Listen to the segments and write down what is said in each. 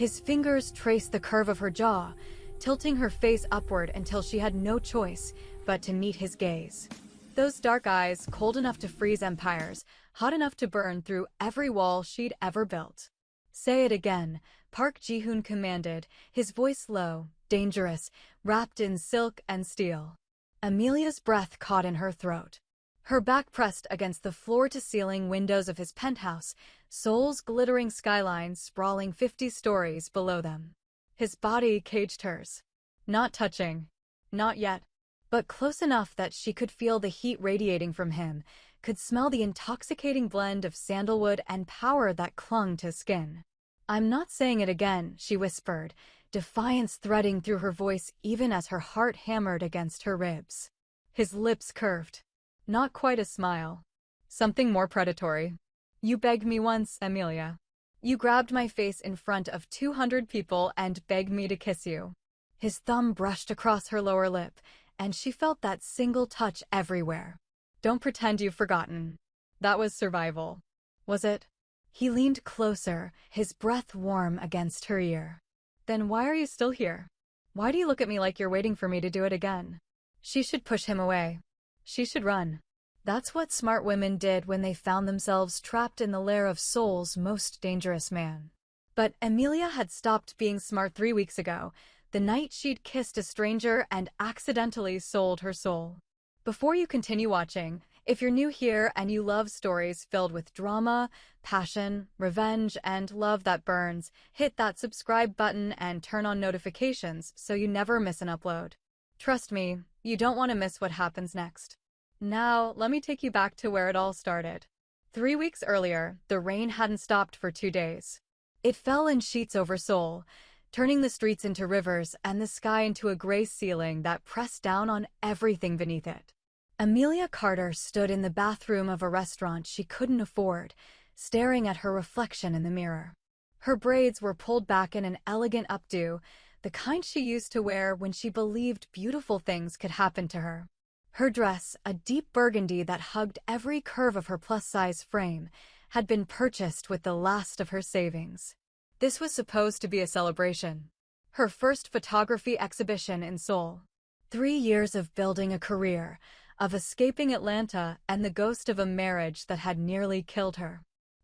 His fingers traced the curve of her jaw, tilting her face upward until she had no choice but to meet his gaze. Those dark eyes, cold enough to freeze empires, hot enough to burn through every wall she'd ever built. "Say it again," Park Ji-hoon commanded, his voice low, dangerous, wrapped in silk and steel. Amelia's breath caught in her throat. Her back pressed against the floor-to-ceiling windows of his penthouse, Seoul's glittering skyline sprawling 50 stories below them. His body caged hers. Not touching. Not yet. But close enough that she could feel the heat radiating from him, could smell the intoxicating blend of sandalwood and power that clung to skin. "I'm not saying it again," she whispered, defiance threading through her voice even as her heart hammered against her ribs. His lips curved. Not quite a smile. Something more predatory. "You begged me once, Amelia. You grabbed my face in front of 200 people and begged me to kiss you." His thumb brushed across her lower lip, and she felt that single touch everywhere. "Don't pretend you've forgotten. That was survival." Was it? He leaned closer, his breath warm against her ear. "Then why are you still here? Why do you look at me like you're waiting for me to do it again?" She should push him away. She should run. That's what smart women did when they found themselves trapped in the lair of Seoul's most dangerous man. But Amelia had stopped being smart 3 weeks ago, the night she'd kissed a stranger and accidentally sold her soul. Before you continue watching, if you're new here and you love stories filled with drama, passion, revenge, and love that burns, hit that subscribe button and turn on notifications so you never miss an upload. Trust me, you don't want to miss what happens next. Now, let me take you back to where it all started. 3 weeks earlier, the rain hadn't stopped for 2 days. It fell in sheets over Seoul, turning the streets into rivers and the sky into a gray ceiling that pressed down on everything beneath it. Amelia Carter stood in the bathroom of a restaurant she couldn't afford, staring at her reflection in the mirror. Her braids were pulled back in an elegant updo, the kind she used to wear when she believed beautiful things could happen to her. Her dress, a deep burgundy that hugged every curve of her plus-size frame, had been purchased with the last of her savings. This was supposed to be a celebration. Her first photography exhibition in Seoul. 3 years of building a career, of escaping Atlanta and the ghost of a marriage that had nearly killed her.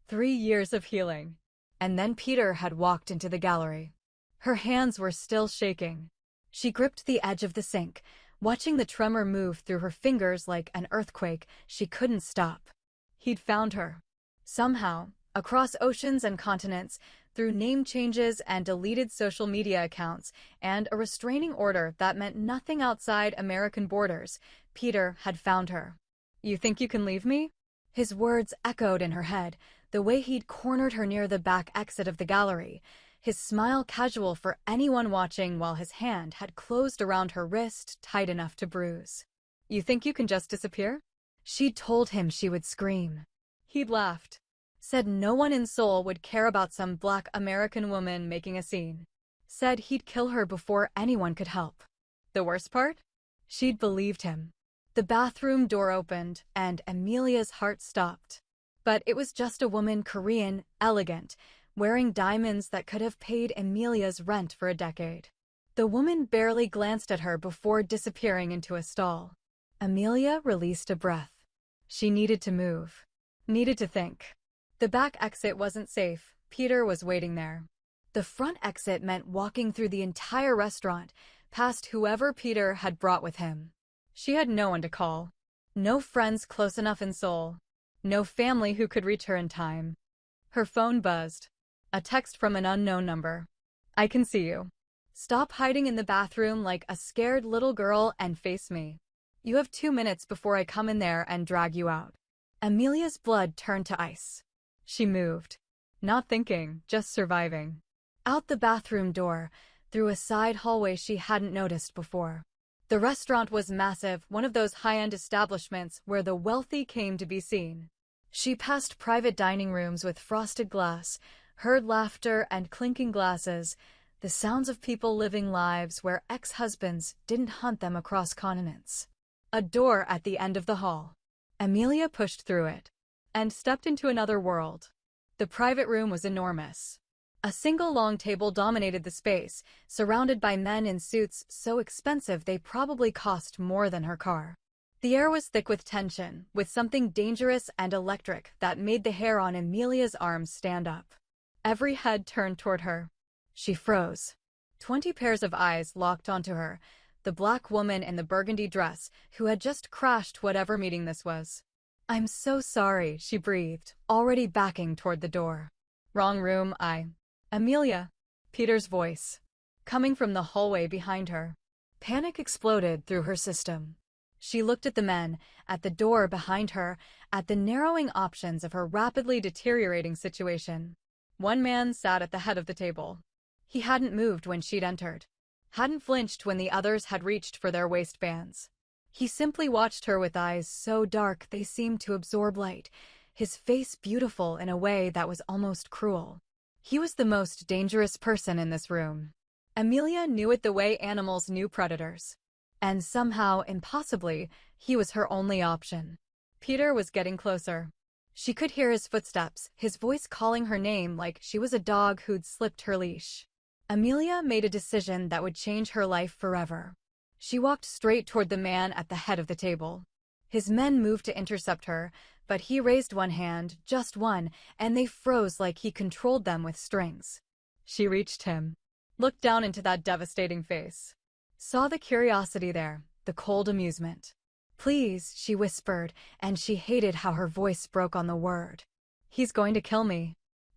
3 years of healing. And then Peter had walked into the gallery. Her hands were still shaking. She gripped the edge of the sink, watching the tremor move through her fingers like an earthquake. She couldn't stop. He'd found her. Somehow, across oceans and continents, through name changes and deleted social media accounts, and a restraining order that meant nothing outside American borders, Peter had found her. "You think you can leave me?" His words echoed in her head, the way he'd cornered her near the back exit of the gallery, his smile casual for anyone watching while his hand had closed around her wrist tight enough to bruise. "You think you can just disappear?" She'd told him she would scream. He'd laughed. Said no one in Seoul would care about some black American woman making a scene. Said he'd kill her before anyone could help. The worst part? She'd believed him. The bathroom door opened, and Amelia's heart stopped. But it was just a woman, Korean, elegant, wearing diamonds that could have paid Amelia's rent for a decade. The woman barely glanced at her before disappearing into a stall. Amelia released a breath. She needed to move. Needed to think. The back exit wasn't safe. Peter was waiting there. The front exit meant walking through the entire restaurant, past whoever Peter had brought with him. She had no one to call. No friends close enough in Seoul. No family who could reach her in time. Her phone buzzed. A text from an unknown number. "I can see you. Stop hiding in the bathroom like a scared little girl and face me. You have 2 minutes before I come in there and drag you out." Amelia's blood turned to ice. She moved. Not thinking, just surviving. Out the bathroom door, through a side hallway she hadn't noticed before. The restaurant was massive, one of those high-end establishments where the wealthy came to be seen. She passed private dining rooms with frosted glass, heard laughter and clinking glasses, the sounds of people living lives where ex-husbands didn't hunt them across continents. A door at the end of the hall. Amelia pushed through it and stepped into another world. The private room was enormous. A single long table dominated the space, surrounded by men in suits so expensive they probably cost more than her car. The air was thick with tension, with something dangerous and electric that made the hair on Amelia's arms stand up. Every head turned toward her. She froze. 20 pairs of eyes locked onto her, the black woman in the burgundy dress who had just crashed whatever meeting this was. "I'm so sorry," she breathed, already backing toward the door. "Wrong room, Amelia." Peter's voice, coming from the hallway behind her. Panic exploded through her system. She looked at the men, at the door behind her, at the narrowing options of her rapidly deteriorating situation. One man sat at the head of the table. He hadn't moved when she'd entered, hadn't flinched when the others had reached for their waistbands. He simply watched her with eyes so dark they seemed to absorb light, his face beautiful in a way that was almost cruel. He was the most dangerous person in this room. Amelia knew it the way animals knew predators. And somehow, impossibly, he was her only option. Peter was getting closer. She could hear his footsteps, his voice calling her name like she was a dog who'd slipped her leash. Amelia made a decision that would change her life forever. She walked straight toward the man at the head of the table. His men moved to intercept her, but he raised one hand, just one, and they froze like he controlled them with strings. She reached him, looked down into that devastating face. Saw the curiosity there, the cold amusement. "Please," she whispered, and she hated how her voice broke on the word. "He's going to kill me.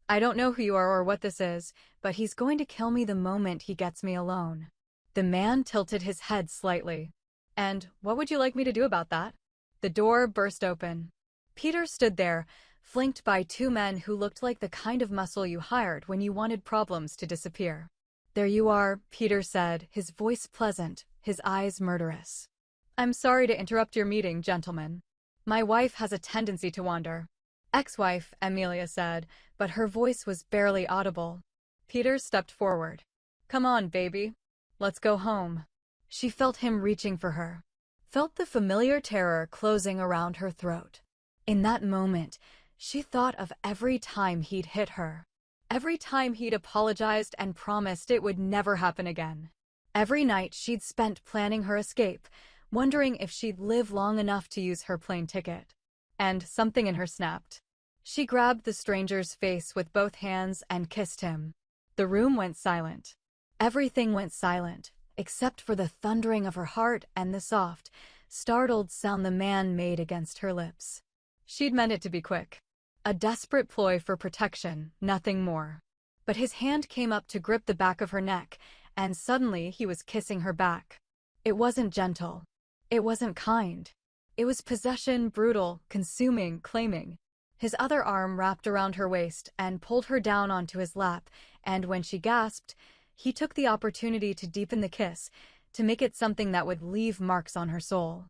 I don't know who you are or what this is, but he's going to kill me the moment he gets me alone." The man tilted his head slightly. "And what would you like me to do about that?" The door burst open. Peter stood there, flanked by two men who looked like the kind of muscle you hired when you wanted problems to disappear. "There you are," Peter said, his voice pleasant, his eyes murderous. "I'm sorry to interrupt your meeting, gentlemen. My wife has a tendency to wander." "Ex-wife," Amelia said, but her voice was barely audible. Peter stepped forward. "Come on, baby. Let's go home." She felt him reaching for her, felt the familiar terror closing around her throat. In that moment, she thought of every time he'd hit her. Every time he'd apologized and promised it would never happen again. Every night she'd spent planning her escape, wondering if she'd live long enough to use her plane ticket. And something in her snapped. She grabbed the stranger's face with both hands and kissed him. The room went silent. Everything went silent, except for the thundering of her heart and the soft, startled sound the man made against her lips. She'd meant it to be quick. A desperate ploy for protection, nothing more. But his hand came up to grip the back of her neck, and suddenly he was kissing her back. It wasn't gentle. It wasn't kind. It was possession, brutal, consuming, claiming. His other arm wrapped around her waist and pulled her down onto his lap, and when she gasped, he took the opportunity to deepen the kiss, to make it something that would leave marks on her soul.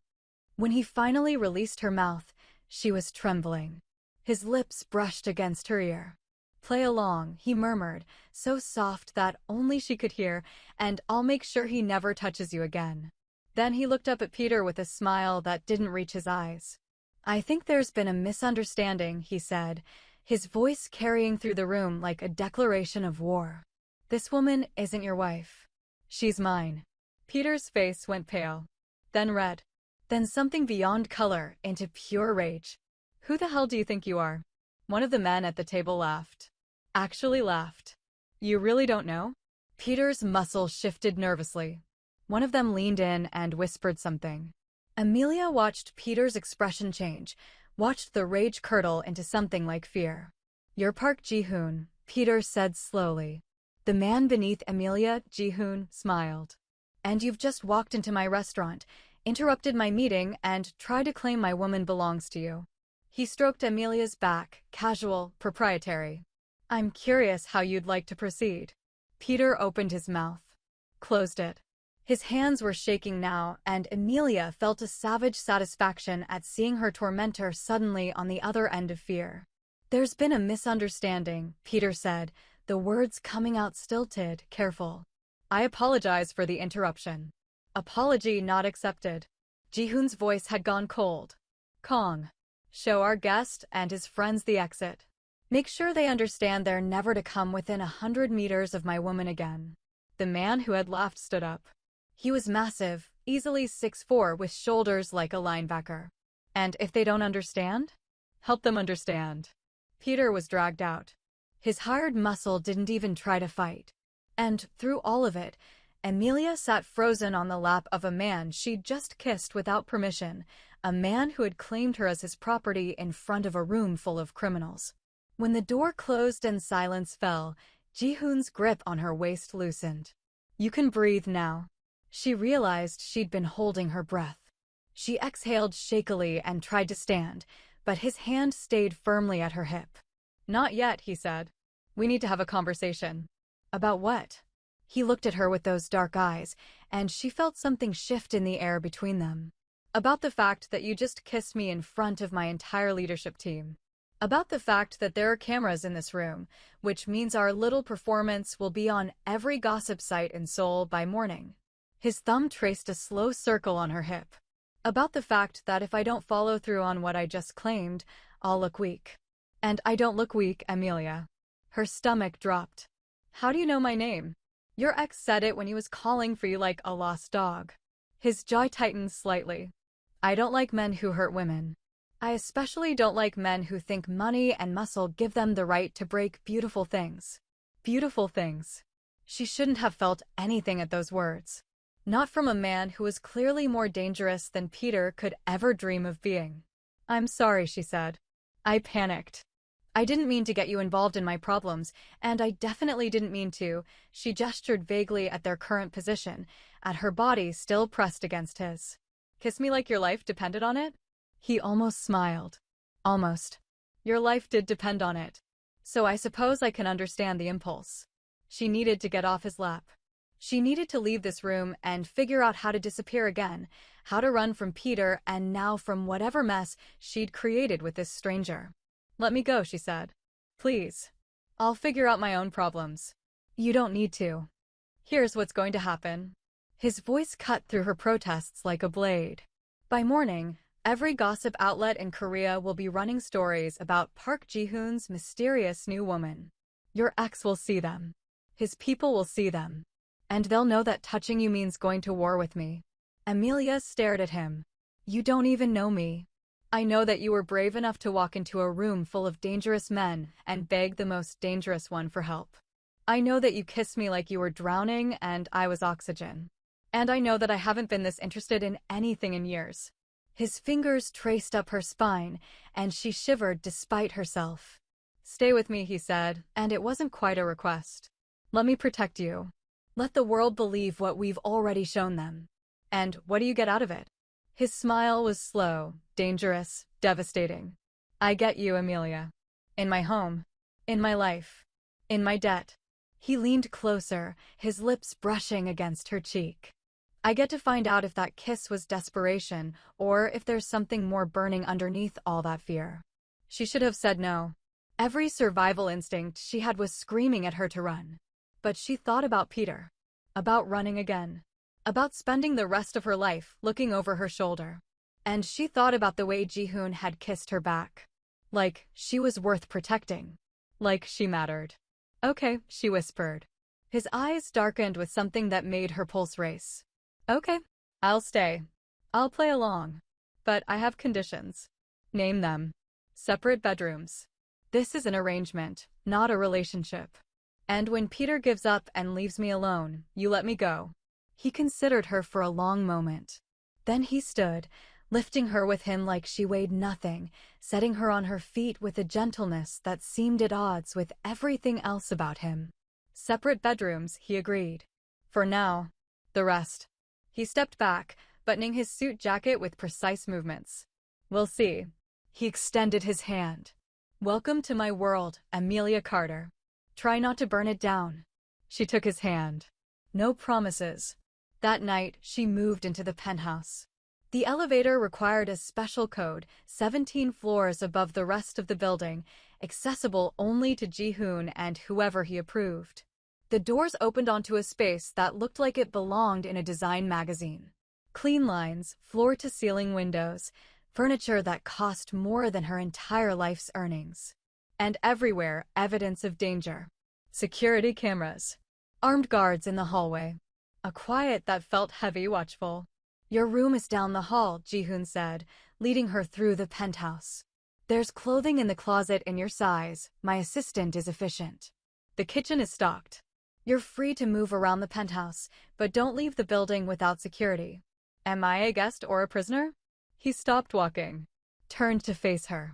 When he finally released her mouth, she was trembling. His lips brushed against her ear. "Play along," he murmured, so soft that only she could hear, "and I'll make sure he never touches you again." Then he looked up at Peter with a smile that didn't reach his eyes. "I think there's been a misunderstanding," he said, his voice carrying through the room like a declaration of war. "This woman isn't your wife. She's mine." Peter's face went pale, then red, then something beyond color into pure rage. "Who the hell do you think you are?" One of the men at the table laughed. Actually laughed. "You really don't know?" Peter's muscles shifted nervously. One of them leaned in and whispered something. Amelia watched Peter's expression change, watched the rage curdle into something like fear. "You're Park Ji-hoon," Peter said slowly. The man beneath Amelia, Ji-hoon, smiled. "And you've just walked into my restaurant, interrupted my meeting, and tried to claim my woman belongs to you." He stroked Amelia's back, casual, proprietary. "I'm curious how you'd like to proceed." Peter opened his mouth, closed it. His hands were shaking now, and Amelia felt a savage satisfaction at seeing her tormentor suddenly on the other end of fear. "There's been a misunderstanding," Peter said, the words coming out stilted, careful. "I apologize for the interruption." Apology not accepted. Ji-hoon's voice had gone cold. "Kong. Show our guest and his friends the exit." Make sure they understand they're never to come within 100 meters of my woman again. The man who had laughed stood up. He was massive, easily 6'4", with shoulders like a linebacker. And if they don't understand? Help them understand. Peter was dragged out. His hired muscle didn't even try to fight. And through all of it, Amelia sat frozen on the lap of a man she'd just kissed without permission, a man who had claimed her as his property in front of a room full of criminals. When the door closed and silence fell, Ji-hoon's grip on her waist loosened. You can breathe now. She realized she'd been holding her breath. She exhaled shakily and tried to stand, but his hand stayed firmly at her hip. Not yet, he said. We need to have a conversation. About what? He looked at her with those dark eyes, and she felt something shift in the air between them. About the fact that you just kissed me in front of my entire leadership team. About the fact that there are cameras in this room, which means our little performance will be on every gossip site in Seoul by morning. His thumb traced a slow circle on her hip. About the fact that if I don't follow through on what I just claimed, I'll look weak. And I don't look weak, Amelia. Her stomach dropped. How do you know my name? Your ex said it when he was calling for you like a lost dog. His jaw tightened slightly. I don't like men who hurt women. I especially don't like men who think money and muscle give them the right to break beautiful things. Beautiful things. She shouldn't have felt anything at those words. Not from a man who was clearly more dangerous than Peter could ever dream of being. I'm sorry, she said. I panicked. I didn't mean to get you involved in my problems, and I definitely didn't mean to. She gestured vaguely at their current position, at her body still pressed against his. Kiss me like your life depended on it? He almost smiled. Almost. Your life did depend on it. So I suppose I can understand the impulse. She needed to get off his lap. She needed to leave this room and figure out how to disappear again, how to run from Peter and now from whatever mess she'd created with this stranger. Let me go, she said. Please. I'll figure out my own problems. You don't need to. Here's what's going to happen. His voice cut through her protests like a blade. By morning, every gossip outlet in Korea will be running stories about Park Ji-hoon's mysterious new woman. Your ex will see them. His people will see them. And they'll know that touching you means going to war with me. Amelia stared at him. You don't even know me. I know that you were brave enough to walk into a room full of dangerous men and beg the most dangerous one for help. I know that you kissed me like you were drowning and I was oxygen. And I know that I haven't been this interested in anything in years. His fingers traced up her spine, and she shivered despite herself. Stay with me, he said, and it wasn't quite a request. Let me protect you. Let the world believe what we've already shown them. And what do you get out of it? His smile was slow, dangerous, devastating. I get you, Amelia. In my home. In my life. In my debt. He leaned closer, his lips brushing against her cheek. I get to find out if that kiss was desperation, or if there's something more burning underneath all that fear. She should have said no. Every survival instinct she had was screaming at her to run. But she thought about Peter. About running again. About spending the rest of her life looking over her shoulder. And she thought about the way Ji-hoon had kissed her back. Like she was worth protecting. Like she mattered. Okay, she whispered. His eyes darkened with something that made her pulse race. Okay, I'll stay. I'll play along. But I have conditions. Name them. Separate bedrooms. This is an arrangement, not a relationship. And when Peter gives up and leaves me alone, you let me go. He considered her for a long moment. Then he stood, lifting her with him like she weighed nothing, setting her on her feet with a gentleness that seemed at odds with everything else about him. Separate bedrooms, he agreed. For now. The rest. He stepped back, buttoning his suit jacket with precise movements. We'll see. He extended his hand. Welcome to my world, Amelia Carter. Try not to burn it down. She took his hand. No promises. That night, she moved into the penthouse. The elevator required a special code, 17 floors above the rest of the building, accessible only to Ji-hoon and whoever he approved. The doors opened onto a space that looked like it belonged in a design magazine. Clean lines, floor-to-ceiling windows, furniture that cost more than her entire life's earnings. And everywhere, evidence of danger. Security cameras. Armed guards in the hallway. A quiet that felt heavy, watchful. Your room is down the hall, Ji-hoon said, leading her through the penthouse. There's clothing in the closet in your size. My assistant is efficient. The kitchen is stocked. You're free to move around the penthouse, but don't leave the building without security. Am I a guest or a prisoner? He stopped walking. Turned to face her.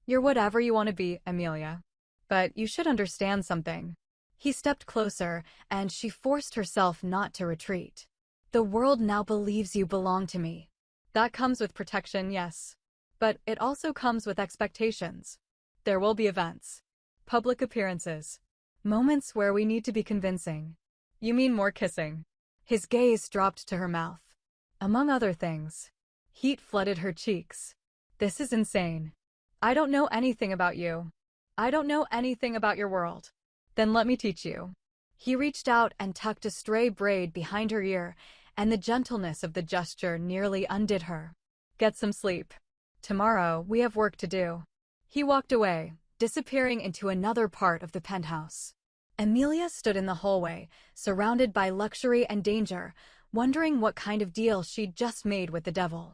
You're whatever you want to be, Amelia. But you should understand something. He stepped closer, and she forced herself not to retreat. The world now believes you belong to me. That comes with protection, yes. But it also comes with expectations. There will be events. Public appearances. Moments where we need to be convincing. You mean more kissing? His gaze dropped to her mouth. Among other things. Heat flooded her cheeks. This is insane. I don't know anything about you. I don't know anything about your world. Then let me teach you. He reached out and tucked a stray braid behind her ear, and the gentleness of the gesture nearly undid her. Get some sleep. Tomorrow, we have work to do. He walked away, disappearing into another part of the penthouse. Amelia stood in the hallway, surrounded by luxury and danger, wondering what kind of deal she'd just made with the devil.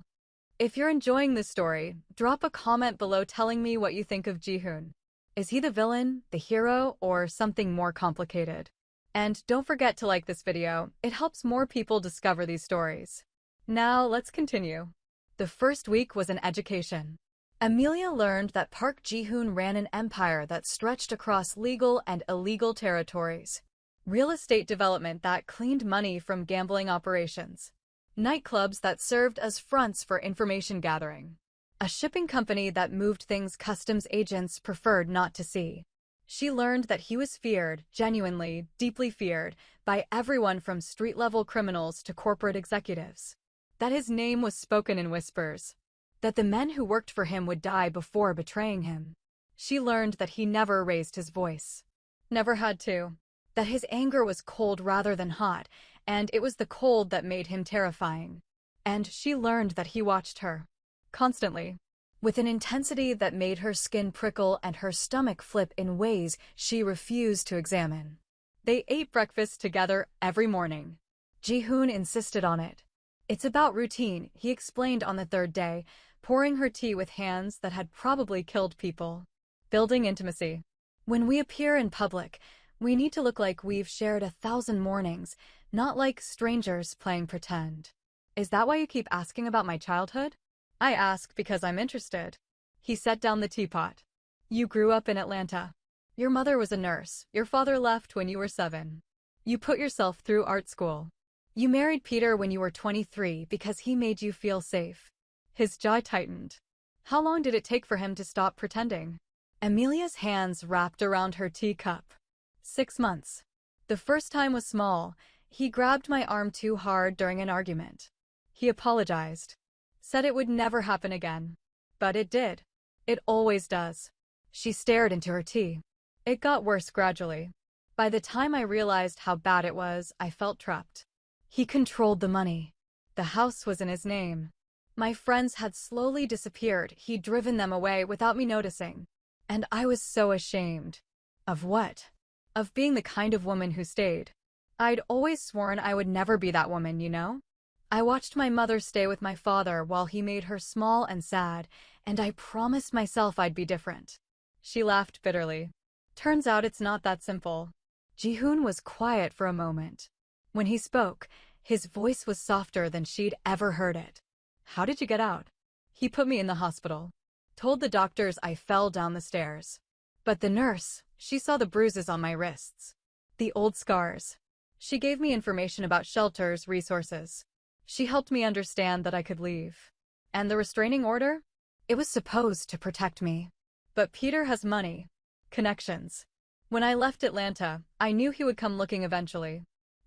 If you're enjoying this story, drop a comment below telling me what you think of Ji-hoon. Is he the villain, the hero, or something more complicated? And don't forget to like this video, it helps more people discover these stories. Now, let's continue. The first week was an education. Amelia learned that Park Ji-hoon ran an empire that stretched across legal and illegal territories. Real estate development that cleaned money from gambling operations. Nightclubs that served as fronts for information gathering. A shipping company that moved things customs agents preferred not to see. She learned that he was feared, genuinely, deeply feared, by everyone from street-level criminals to corporate executives. That his name was spoken in whispers. That the men who worked for him would die before betraying him. She learned that he never raised his voice. Never had to. That his anger was cold rather than hot, and it was the cold that made him terrifying. And she learned that he watched her. Constantly. With an intensity that made her skin prickle and her stomach flip in ways she refused to examine. They ate breakfast together every morning. Ji-hoon insisted on it. It's about routine, he explained on the third day, pouring her tea with hands that had probably killed people. Building intimacy. When we appear in public, we need to look like we've shared 1,000 mornings, not like strangers playing pretend. Is that why you keep asking about my childhood? I ask because I'm interested. He set down the teapot. You grew up in Atlanta. Your mother was a nurse. Your father left when you were 7. You put yourself through art school. You married Peter when you were 23 because he made you feel safe. His jaw tightened. How long did it take for him to stop pretending? Amelia's hands wrapped around her teacup. 6 months. The first time was small. He grabbed my arm too hard during an argument. He apologized. Said it would never happen again. But it did. It always does. She stared into her tea. It got worse gradually. By the time I realized how bad it was, I felt trapped. He controlled the money. The house was in his name. My friends had slowly disappeared. He'd driven them away without me noticing. And I was so ashamed. Of what? Of being the kind of woman who stayed. I'd always sworn I would never be that woman, you know? I watched my mother stay with my father while he made her small and sad, and I promised myself I'd be different. She laughed bitterly. Turns out it's not that simple. Ji-hoon was quiet for a moment. When he spoke, his voice was softer than she'd ever heard it. How did you get out? He put me in the hospital. Told the doctors I fell down the stairs. But the nurse, she saw the bruises on my wrists. The old scars. She gave me information about shelters, resources. She helped me understand that I could leave. And the restraining order? It was supposed to protect me. But Peter has money. Connections. When I left Atlanta, I knew he would come looking eventually.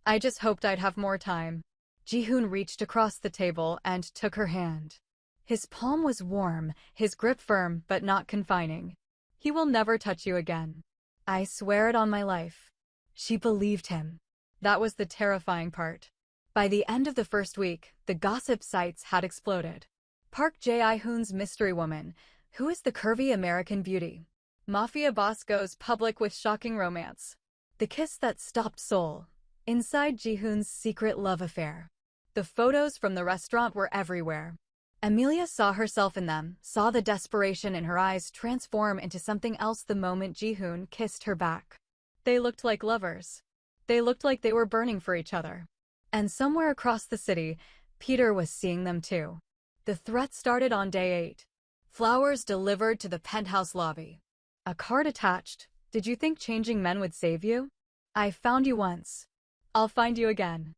I just hoped I'd have more time. Ji-hoon reached across the table and took her hand. His palm was warm, his grip firm but not confining. He will never touch you again. I swear it on my life. She believed him. That was the terrifying part. By the end of the first week, the gossip sites had exploded. Park Jae-hoon's mystery woman, who is the curvy American beauty. Mafia boss goes public with shocking romance. The kiss that stopped Seoul. Inside Ji-hoon's secret love affair. The photos from the restaurant were everywhere. Amelia saw herself in them, saw the desperation in her eyes transform into something else the moment Ji-hoon kissed her back. They looked like lovers. They looked like they were burning for each other. And somewhere across the city, Peter was seeing them too. The threat started on day 8. Flowers delivered to the penthouse lobby. A card attached. Did you think changing men would save you? I found you once. I'll find you again.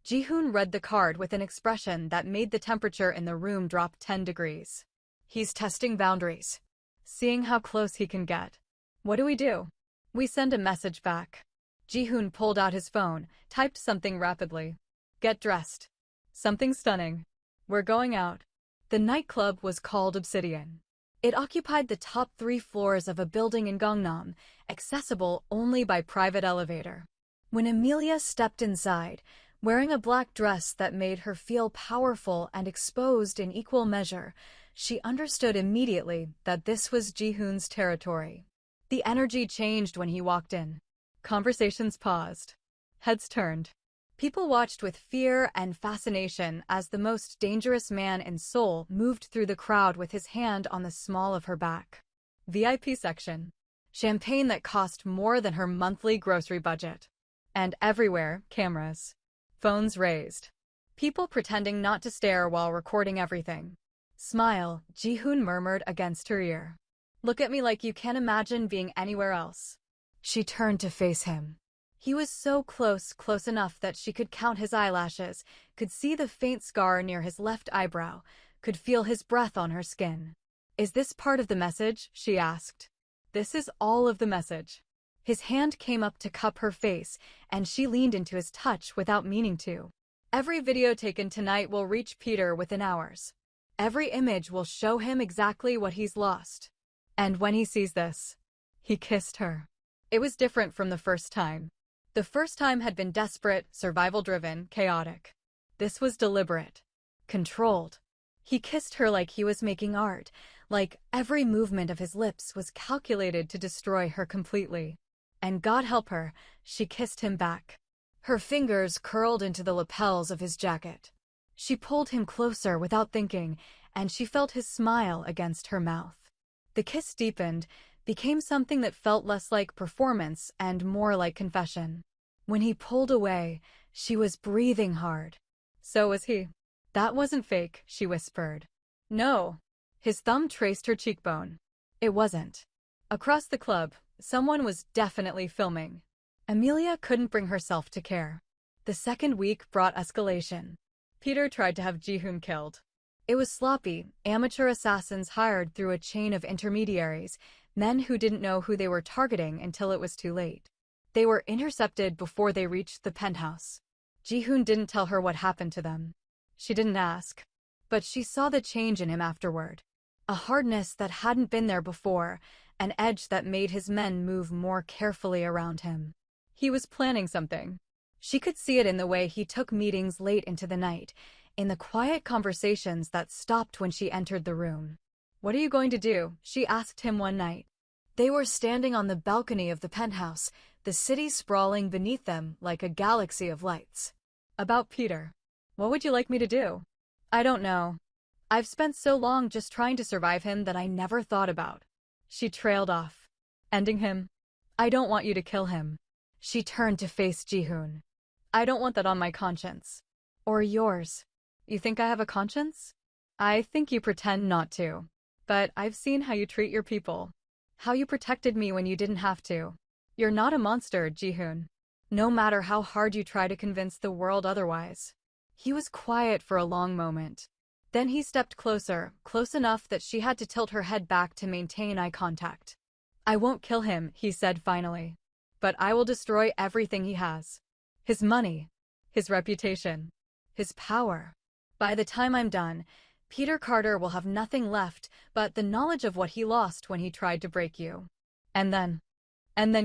Ji-hoon read the card with an expression that made the temperature in the room drop 10 degrees. He's testing boundaries. Seeing how close he can get. What do we do? We send a message back. Ji-hoon pulled out his phone, typed something rapidly. Get dressed. Something stunning. We're going out. The nightclub was called Obsidian. It occupied the top 3 floors of a building in Gangnam, accessible only by private elevator. When Amelia stepped inside, wearing a black dress that made her feel powerful and exposed in equal measure, she understood immediately that this was Ji-hoon's territory. The energy changed when he walked in. Conversations paused. Heads turned. People watched with fear and fascination as the most dangerous man in Seoul moved through the crowd with his hand on the small of her back. VIP section. Champagne that cost more than her monthly grocery budget. And everywhere, cameras. Phones raised. People pretending not to stare while recording everything. Smile, Ji-hoon murmured against her ear. Look at me like you can't imagine being anywhere else. She turned to face him. He was so close enough that she could count his eyelashes, could see the faint scar near his left eyebrow, could feel his breath on her skin. Is this part of the message? She asked. This is all of the message. His hand came up to cup her face, and she leaned into his touch without meaning to. Every video taken tonight will reach Peter within hours. Every image will show him exactly what he's lost. And when he sees this, he kissed her. It was different from the first time. The first time had been desperate, survival-driven, chaotic. This was deliberate. Controlled. He kissed her like he was making art, like every movement of his lips was calculated to destroy her completely. And God help her, she kissed him back. Her fingers curled into the lapels of his jacket. She pulled him closer without thinking, and she felt his smile against her mouth. The kiss deepened, became something that felt less like performance and more like confession. When he pulled away, she was breathing hard. So was he. That wasn't fake, she whispered. No. His thumb traced her cheekbone. It wasn't. Across the club, someone was definitely filming. Amelia couldn't bring herself to care. The second week brought escalation. Peter tried to have Ji-hoon killed. It was sloppy, amateur assassins hired through a chain of intermediaries, men who didn't know who they were targeting until it was too late. They were intercepted before they reached the penthouse. Ji-hoon didn't tell her what happened to them. She didn't ask. But she saw the change in him afterward. A hardness that hadn't been there before, an edge that made his men move more carefully around him. He was planning something. She could see it in the way he took meetings late into the night, in the quiet conversations that stopped when she entered the room. What are you going to do? She asked him one night. They were standing on the balcony of the penthouse, the city sprawling beneath them like a galaxy of lights. About Peter. What would you like me to do? I don't know. I've spent so long just trying to survive him that I never thought about. She trailed off. Ending him? I don't want you to kill him. She turned to face Ji-hoon. I don't want that on my conscience. Or yours. You think I have a conscience? I think you pretend not to. But I've seen how you treat your people. How you protected me when you didn't have to. You're not a monster, Ji-hoon. No matter how hard you try to convince the world otherwise. He was quiet for a long moment. Then he stepped closer, close enough that she had to tilt her head back to maintain eye contact. I won't kill him, he said finally. But I will destroy everything he has. His money. His reputation. His power. By the time I'm done, Peter Carter will have nothing left but the knowledge of what he lost when he tried to break you. And then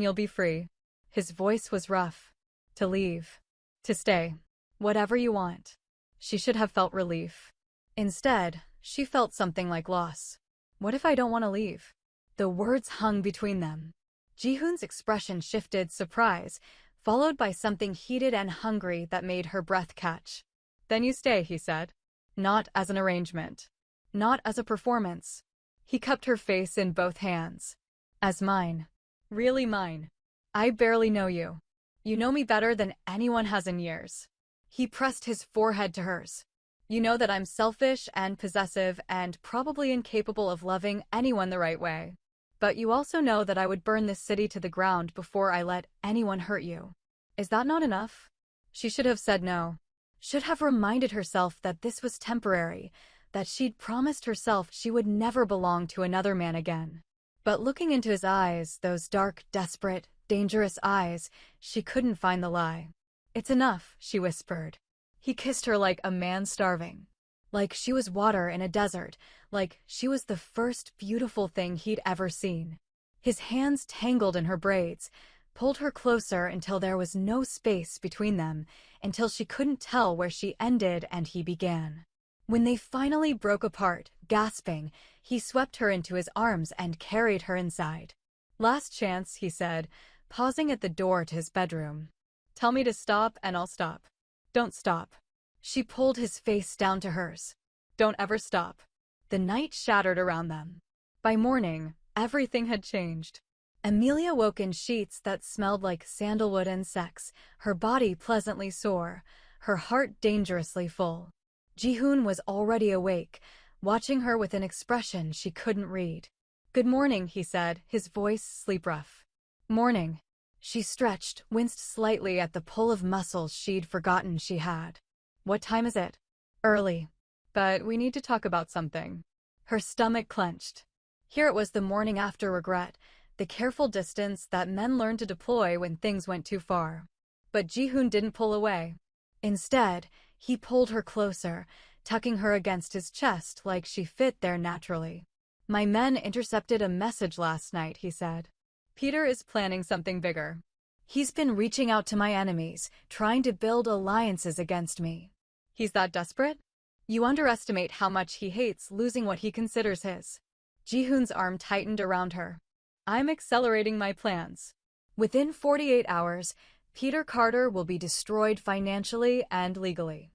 you'll be free. His voice was rough. To leave. To stay. Whatever you want. She should have felt relief. Instead, she felt something like loss. What if I don't want to leave? The words hung between them. Ji-hoon's expression shifted, surprise, followed by something heated and hungry that made her breath catch. "Then you stay," he said. "Not as an arrangement. Not as a performance." He cupped her face in both hands. "As mine. Really mine. I barely know you. You know me better than anyone has in years." He pressed his forehead to hers. "You know that I'm selfish and possessive and probably incapable of loving anyone the right way. But you also know that I would burn this city to the ground before I let anyone hurt you. Is that not enough?" She should have said no. Should have reminded herself that this was temporary, that she'd promised herself she would never belong to another man again. But looking into his eyes, those dark, desperate, dangerous eyes, she couldn't find the lie. "It's enough," she whispered. He kissed her like a man starving. Like she was water in a desert, like she was the first beautiful thing he'd ever seen. His hands tangled in her braids, pulled her closer until there was no space between them, until she couldn't tell where she ended and he began. When they finally broke apart, gasping, he swept her into his arms and carried her inside. "Last chance," he said, pausing at the door to his bedroom. "Tell me to stop and I'll stop. Don't stop." She pulled his face down to hers. "Don't ever stop." The night shattered around them. By morning, everything had changed. Amelia woke in sheets that smelled like sandalwood and sex, her body pleasantly sore, her heart dangerously full. Ji-hoon was already awake, watching her with an expression she couldn't read. "Good morning," he said, his voice sleep-rough. "Morning." She stretched, winced slightly at the pull of muscles she'd forgotten she had. "What time is it?" "Early. But we need to talk about something." Her stomach clenched. Here it was, the morning after regret, the careful distance that men learn to deploy when things went too far. But Ji-hoon didn't pull away. Instead, he pulled her closer, tucking her against his chest like she fit there naturally. "My men intercepted a message last night," he said. "Peter is planning something bigger. He's been reaching out to my enemies, trying to build alliances against me." "He's that desperate?" "You underestimate how much he hates losing what he considers his." Ji-hoon's arm tightened around her. "I'm accelerating my plans. Within 48 hours, Peter Carter will be destroyed financially and legally.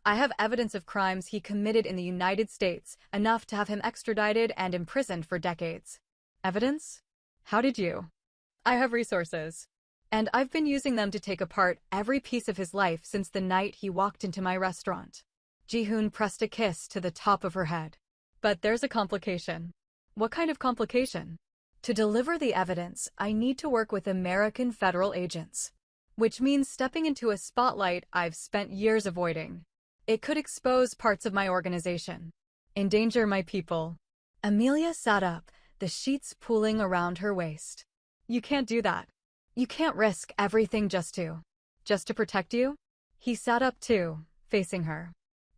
I have evidence of crimes he committed in the United States, enough to have him extradited and imprisoned for decades." "Evidence? How did you?" "I have resources. And I've been using them to take apart every piece of his life since the night he walked into my restaurant." Ji-hoon pressed a kiss to the top of her head. "But there's a complication." "What kind of complication?" "To deliver the evidence, I need to work with American federal agents. Which means stepping into a spotlight I've spent years avoiding. It could expose parts of my organization. Endanger my people." Amelia sat up, the sheets pooling around her waist. "You can't do that. You can't risk everything just to protect you." He sat up too, facing her.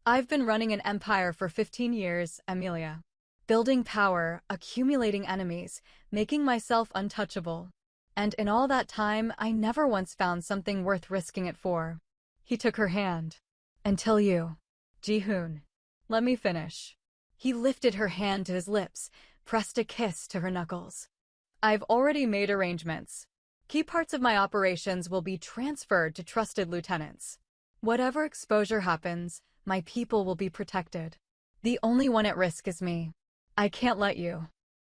"I've been running an empire for 15 years, Amelia. Building power, accumulating enemies, making myself untouchable. And in all that time, I never once found something worth risking it for." He took her hand. "Until you." "Ji-hoon. Let me finish." He lifted her hand to his lips, pressed a kiss to her knuckles. "I've already made arrangements. Key parts of my operations will be transferred to trusted lieutenants. Whatever exposure happens, my people will be protected. The only one at risk is me. I can't let you.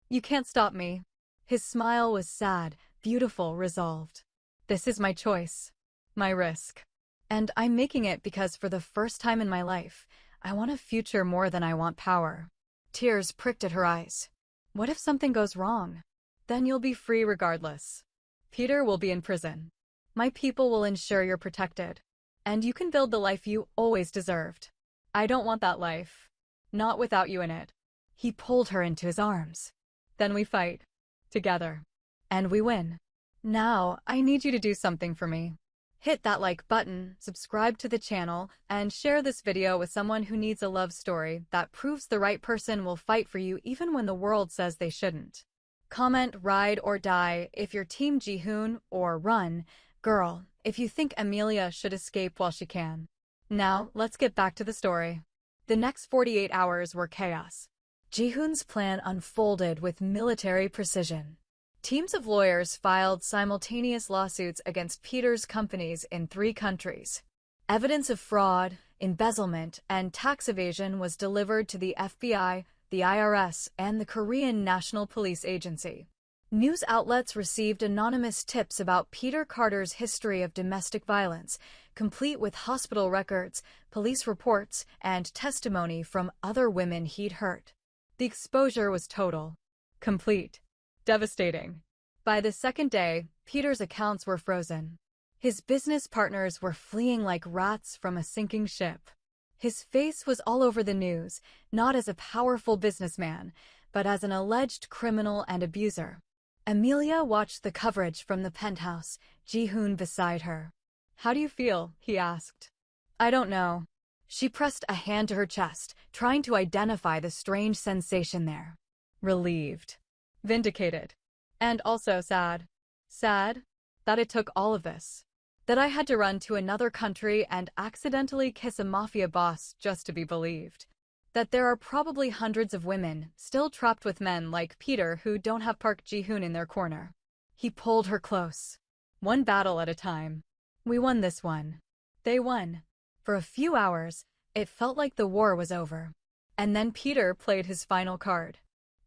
You can't stop me." His smile was sad, beautiful, resolved. "This is my choice. My risk. And I'm making it because for the first time in my life, I want a future more than I want power." Tears pricked at her eyes. "What if something goes wrong? Then you'll be free regardless. Peter will be in prison. My people will ensure you're protected. And you can build the life you always deserved. I don't want that life. Not without you in it." He pulled her into his arms. "Then we fight. Together. And we win. Now, I need you to do something for me. Hit that like button, subscribe to the channel, and share this video with someone who needs a love story that proves the right person will fight for you even when the world says they shouldn't. Comment ride or die if you're Team Ji-hoon, or run, girl, if you think Amelia should escape while she can. Now, let's get back to the story. The next 48 hours were chaos. Ji-hoon's plan unfolded with military precision. Teams of lawyers filed simultaneous lawsuits against Peter's companies in 3 countries. Evidence of fraud, embezzlement, and tax evasion was delivered to the FBI, the IRS, and the Korean National Police Agency. News outlets received anonymous tips about Peter Carter's history of domestic violence, complete with hospital records, police reports, and testimony from other women he'd hurt. The exposure was total, complete, devastating. By the second day, Peter's accounts were frozen. His business partners were fleeing like rats from a sinking ship. His face was all over the news, not as a powerful businessman, but as an alleged criminal and abuser. Amelia watched the coverage from the penthouse, Ji-hoon beside her. "How do you feel?" he asked. "I don't know." She pressed a hand to her chest, trying to identify the strange sensation there. Relieved. Vindicated. And also sad. Sad? That it took all of this. That I had to run to another country and accidentally kiss a mafia boss just to be believed. That there are probably hundreds of women still trapped with men like Peter who don't have Park Ji-hoon in their corner. He pulled her close. One battle at a time. We won this one. They won. For a few hours, it felt like the war was over. And then Peter played his final card.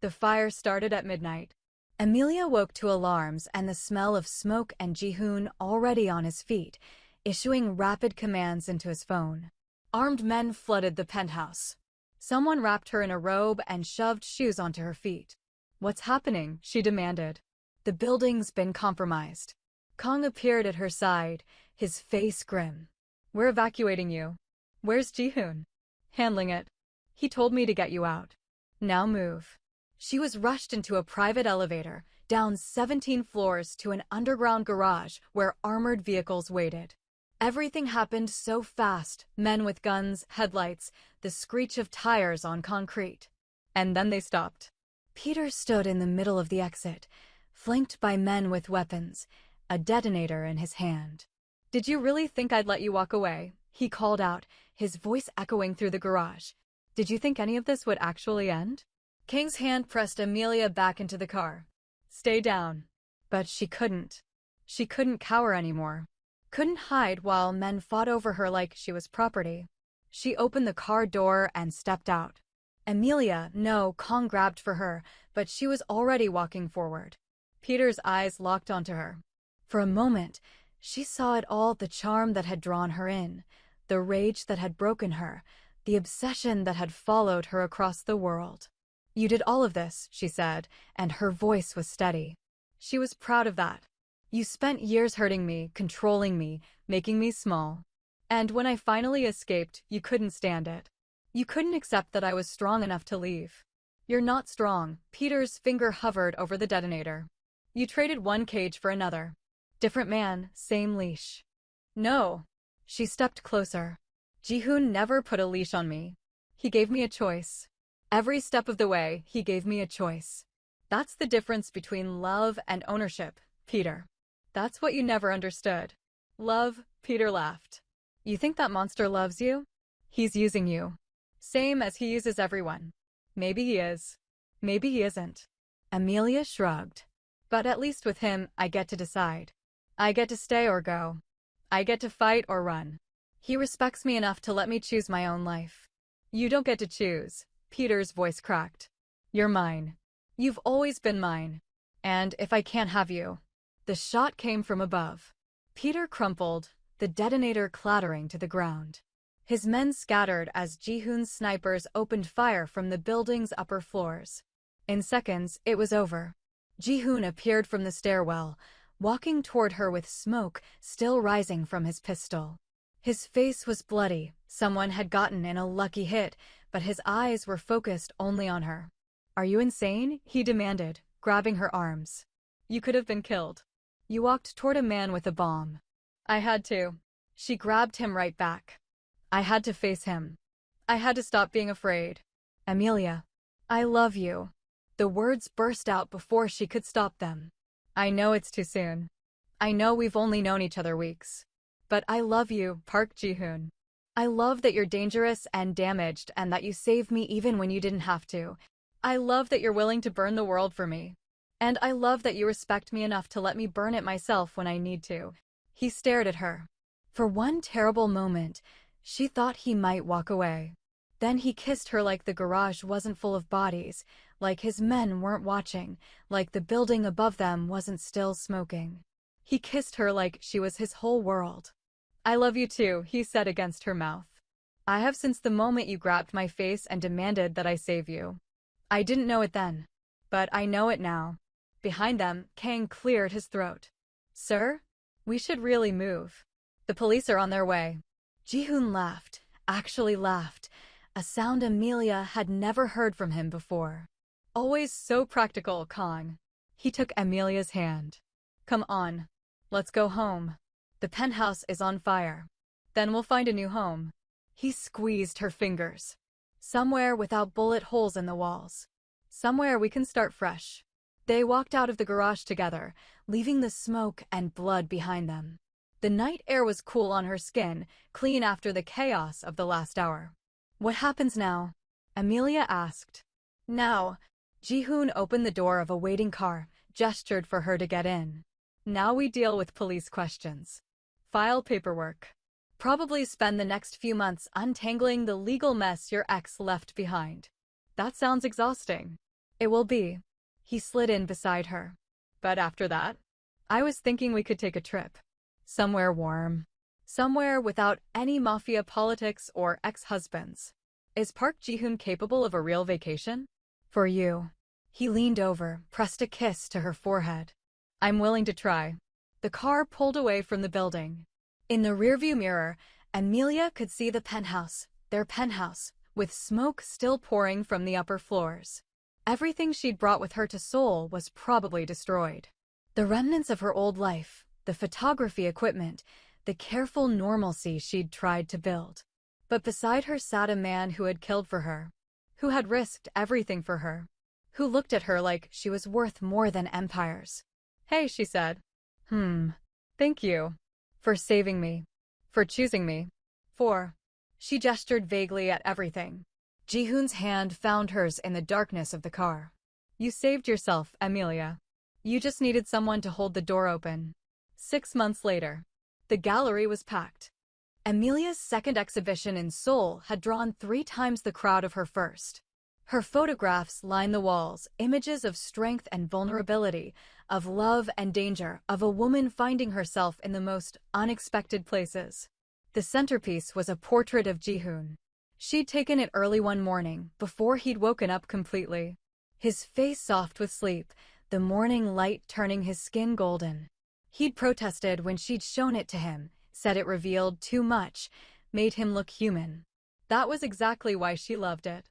The fire started at midnight. Amelia woke to alarms and the smell of smoke and Ji-hoon already on his feet, issuing rapid commands into his phone. Armed men flooded the penthouse. Someone wrapped her in a robe and shoved shoes onto her feet. "What's happening?" she demanded. "The building's been compromised." Kong appeared at her side, his face grim. "We're evacuating you." "Where's Ji-hoon?" "Handling it. He told me to get you out. Now move." She was rushed into a private elevator, down 17 floors to an underground garage where armored vehicles waited. Everything happened so fast, men with guns, headlights, the screech of tires on concrete. And then they stopped. Peter stood in the middle of the exit, flanked by men with weapons, a detonator in his hand. "Did you really think I'd let you walk away?" he called out, his voice echoing through the garage. "Did you think any of this would actually end?" King's hand pressed Amelia back into the car. "Stay down." But she couldn't. She couldn't cower anymore. Couldn't hide while men fought over her like she was property. She opened the car door and stepped out. "Amelia, no," Kong grabbed for her, but she was already walking forward. Peter's eyes locked onto her. For a moment, she saw it all, the charm that had drawn her in, the rage that had broken her, the obsession that had followed her across the world. "You did all of this," she said, and her voice was steady. She was proud of that. "You spent years hurting me, controlling me, making me small. And when I finally escaped, you couldn't stand it. You couldn't accept that I was strong enough to leave. You're not strong." Peter's finger hovered over the detonator. "You traded one cage for another. Different man, same leash." "No." She stepped closer. "Ji-hoon never put a leash on me. He gave me a choice. Every step of the way, he gave me a choice. That's the difference between love and ownership, Peter. That's what you never understood." "Love?" Peter laughed. "You think that monster loves you? He's using you. Same as he uses everyone. Maybe he is. Maybe he isn't." Amelia shrugged. "But at least with him, I get to decide. I get to stay or go. I get to fight or run. He respects me enough to let me choose my own life." "You don't get to choose." Peter's voice cracked. "You're mine. You've always been mine. And if I can't have you..." The shot came from above. Peter crumpled, the detonator clattering to the ground. His men scattered as Ji-hoon's snipers opened fire from the building's upper floors. In seconds, it was over. Ji-hoon appeared from the stairwell, walking toward her with smoke still rising from his pistol. His face was bloody. Someone had gotten in a lucky hit, but his eyes were focused only on her. "Are you insane?" he demanded, grabbing her arms. "You could have been killed." "You walked toward a man with a bomb." "I had to." She grabbed him right back. "I had to face him. I had to stop being afraid." "Amelia, I love you." The words burst out before she could stop them. "I know it's too soon. I know we've only known each other weeks. But I love you, Park Ji-hoon. I love that you're dangerous and damaged and that you saved me even when you didn't have to. I love that you're willing to burn the world for me. And I love that you respect me enough to let me burn it myself when I need to. He stared at her. For one terrible moment, she thought he might walk away. Then he kissed her like the garage wasn't full of bodies, like his men weren't watching, like the building above them wasn't still smoking. He kissed her like she was his whole world. I love you too, he said against her mouth. I have since the moment you grabbed my face and demanded that I save you. I didn't know it then, but I know it now. Behind them, Kang cleared his throat. Sir? We should really move. The police are on their way. Ji-hoon laughed, actually laughed, a sound Amelia had never heard from him before. Always so practical, Kang. He took Amelia's hand. Come on. Let's go home. The penthouse is on fire. Then we'll find a new home. He squeezed her fingers. Somewhere without bullet holes in the walls. Somewhere we can start fresh. They walked out of the garage together, leaving the smoke and blood behind them. The night air was cool on her skin, clean after the chaos of the last hour. What happens now? Amelia asked. Now. Ji-hoon opened the door of a waiting car, gestured for her to get in. Now we deal with police questions. File paperwork. Probably spend the next few months untangling the legal mess your ex left behind. That sounds exhausting. It will be. He slid in beside her. But after that, I was thinking we could take a trip. Somewhere warm. Somewhere without any mafia politics or ex-husbands. Is Park Ji-hoon capable of a real vacation? For you. He leaned over, pressed a kiss to her forehead. I'm willing to try. The car pulled away from the building. In the rearview mirror, Amelia could see the penthouse, their penthouse, with smoke still pouring from the upper floors. Everything she'd brought with her to Seoul was probably destroyed. The remnants of her old life, the photography equipment, the careful normalcy she'd tried to build. But beside her sat a man who had killed for her, who had risked everything for her, who looked at her like she was worth more than empires. Hey, she said. Thank you. For saving me. For choosing me. For. She gestured vaguely at everything. Ji-hoon's hand found hers in the darkness of the car. You saved yourself, Amelia. You just needed someone to hold the door open. 6 months later. The gallery was packed. Amelia's second exhibition in Seoul had drawn 3 times the crowd of her first. Her photographs lined the walls, images of strength and vulnerability, of love and danger, of a woman finding herself in the most unexpected places. The centerpiece was a portrait of Ji-hoon. She'd taken it early one morning, before he'd woken up completely. His face soft with sleep, the morning light turning his skin golden. He'd protested when she'd shown it to him, said it revealed too much, made him look human. That was exactly why she loved it.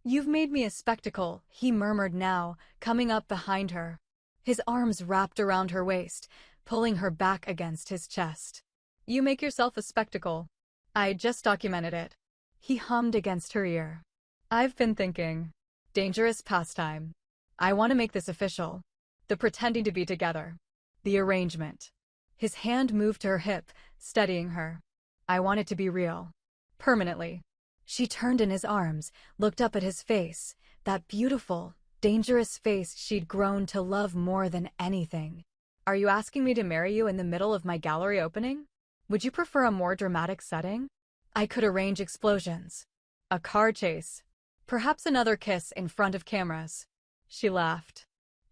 You've made me a spectacle, he murmured now, coming up behind her. His arms wrapped around her waist, pulling her back against his chest. You make yourself a spectacle. I just documented it. He hummed against her ear. I've been thinking. Dangerous pastime. I want to make this official. The pretending to be together. The arrangement. His hand moved to her hip, steadying her. I want it to be real. Permanently. She turned in his arms, looked up at his face, that beautiful, dangerous face she'd grown to love more than anything. Are you asking me to marry you in the middle of my gallery opening? Would you prefer a more dramatic setting? I could arrange explosions. A car chase. Perhaps another kiss in front of cameras. She laughed.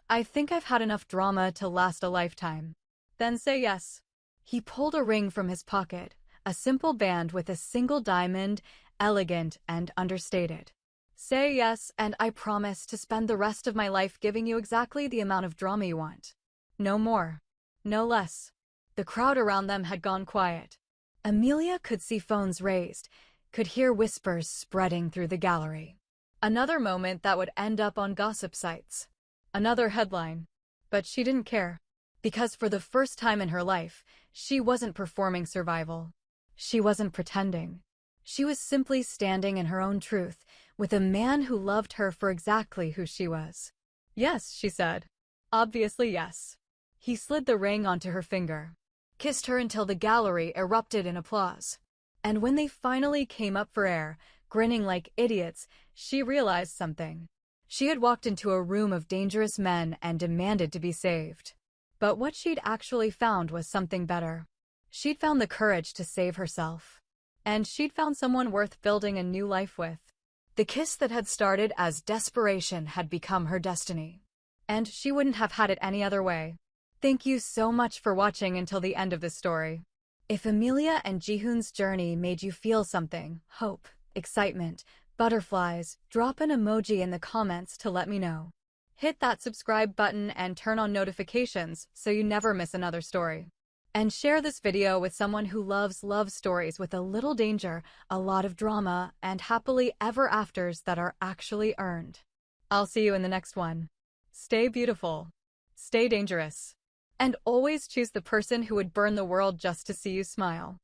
I think I've had enough drama to last a lifetime. Then say yes. He pulled a ring from his pocket, a simple band with a single diamond, elegant and understated. Say yes, and I promise to spend the rest of my life giving you exactly the amount of drama you want. No more. No less. The crowd around them had gone quiet. Amelia could see phones raised, could hear whispers spreading through the gallery. Another moment that would end up on gossip sites. Another headline. But she didn't care. Because for the first time in her life, she wasn't performing survival. She wasn't pretending. She was simply standing in her own truth, with a man who loved her for exactly who she was. Yes, she said. Obviously yes. He slid the ring onto her finger, kissed her until the gallery erupted in applause. And when they finally came up for air, grinning like idiots, she realized something. She had walked into a room of dangerous men and demanded to be saved. But what she'd actually found was something better. She'd found the courage to save herself. And she'd found someone worth building a new life with. The kiss that had started as desperation had become her destiny. And she wouldn't have had it any other way. Thank you so much for watching until the end of this story. If Amelia and Jihoon's journey made you feel something, hope, excitement, butterflies, drop an emoji in the comments to let me know. Hit that subscribe button and turn on notifications so you never miss another story. And share this video with someone who loves love stories with a little danger, a lot of drama, and happily ever afters that are actually earned. I'll see you in the next one. Stay beautiful. Stay dangerous. And always choose the person who would burn the world just to see you smile.